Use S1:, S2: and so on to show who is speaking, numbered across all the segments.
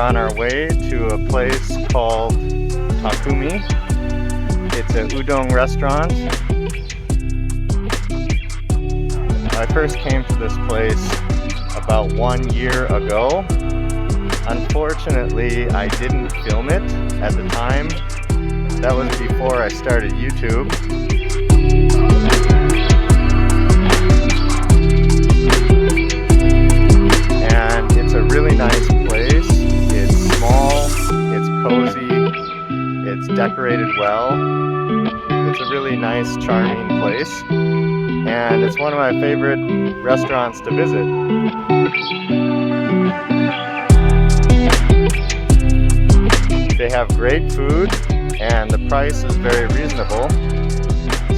S1: on our way to a place called Takumi. It's a udon restaurant. I first came to this place about 1 year ago. Unfortunately, I didn't film it at the time. That was before I started YouTube. And it's a really nice place. It's small, it's cozy, it's decorated well. It's a really nice, charming place. And it's one of my favorite restaurants to visit. They have great food and the price is very reasonable.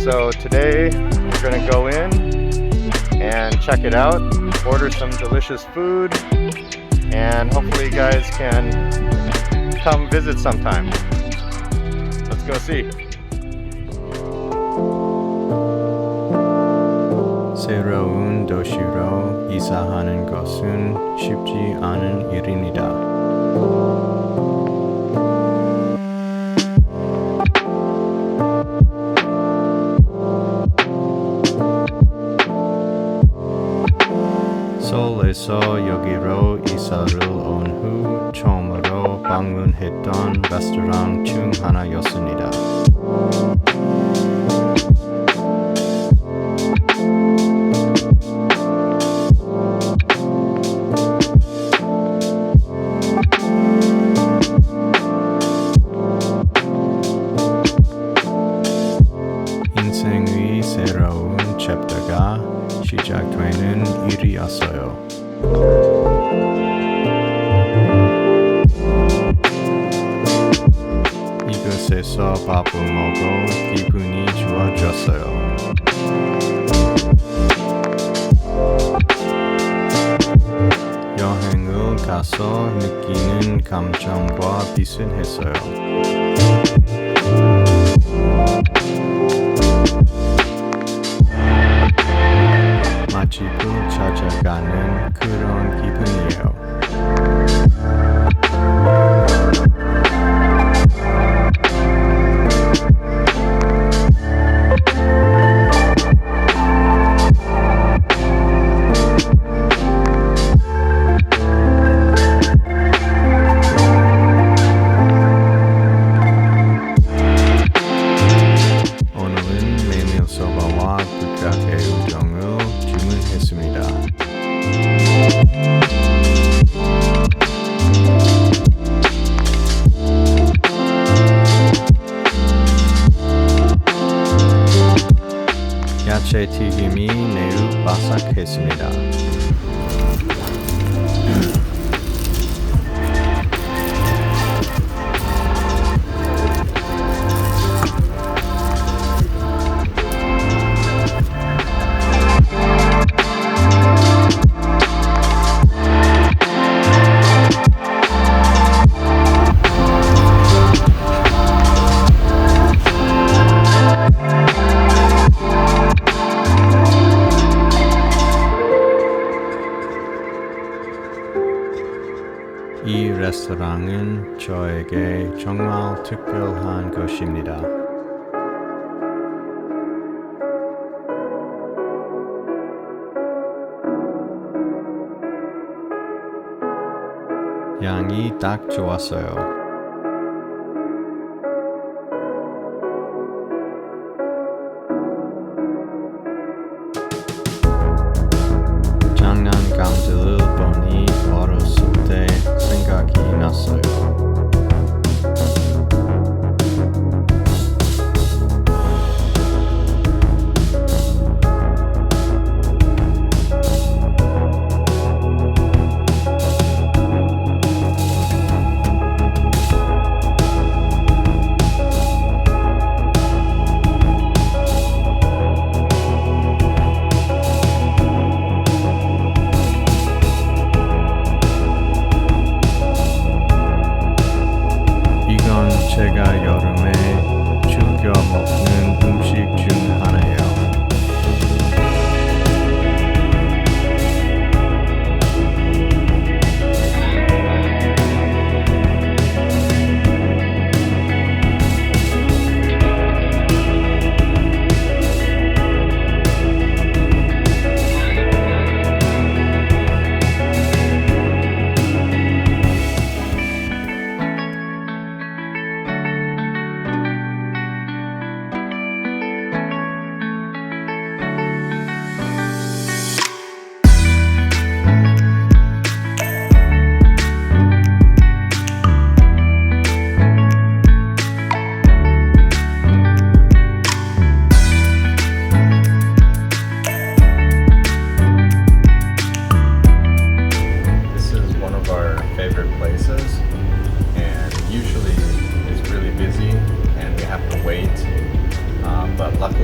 S1: So today we're going to go in and check it out, order some delicious food, and hopefully you guys can come visit sometime. Let's go see.
S2: 새로운 도시로 이사하는 것은 쉽지 않은 일입니다. 서울에서 여기로 이사를 온 후 처음으로 방문했던 레스토랑 중 하나였습니다. 인생의 새로운 챕터가 시작되는 일이었어요. 이곳에서 밥을 먹고 기분이 좋아졌어요. 여행을 가서 느끼는 감정과 비슷했어요. 맛집을 찾아가는 그런 기분이에요. 오늘은 메밀소바와 불닭의 우동을 주문했습니다. 야채 튀김이 매우 바삭했습니다. 이 레스토랑은 저에게 정말 특별한 곳입니다. 양이 딱 좋았어요. 장난감들을 보니 어렸을 때 생각이 났어요. 제가 여름에 즐겨 먹는 음식 중 하나예요.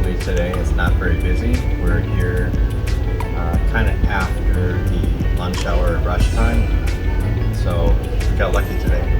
S2: Thankfully today it's not very busy. We're here kind of after the lunch hour rush time, so we got lucky today.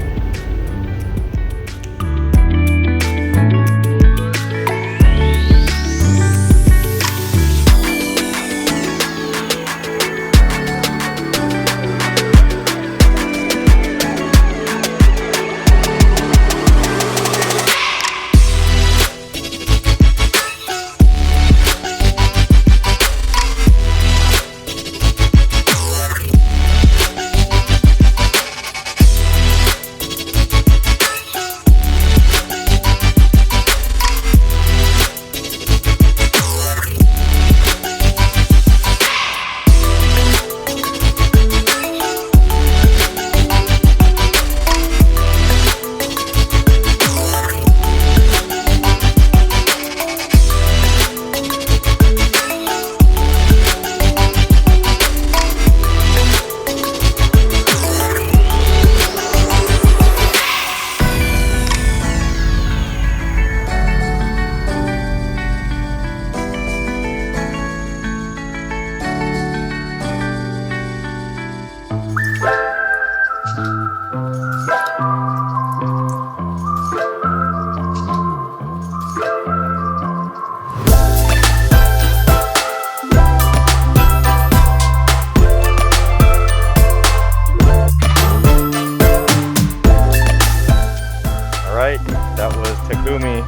S1: That was Takumi.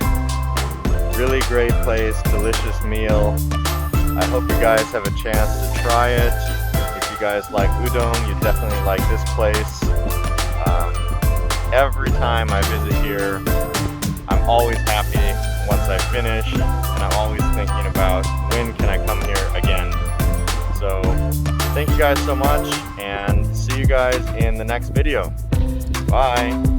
S1: Really great place, delicious meal. I hope you guys have a chance to try it. If you guys like udon, you definitely like this place. Every time I visit here, I'm always happy once I finish, and I'm always thinking about when can I come here again. So thank you guys so much, and see you guys in the next video. Bye.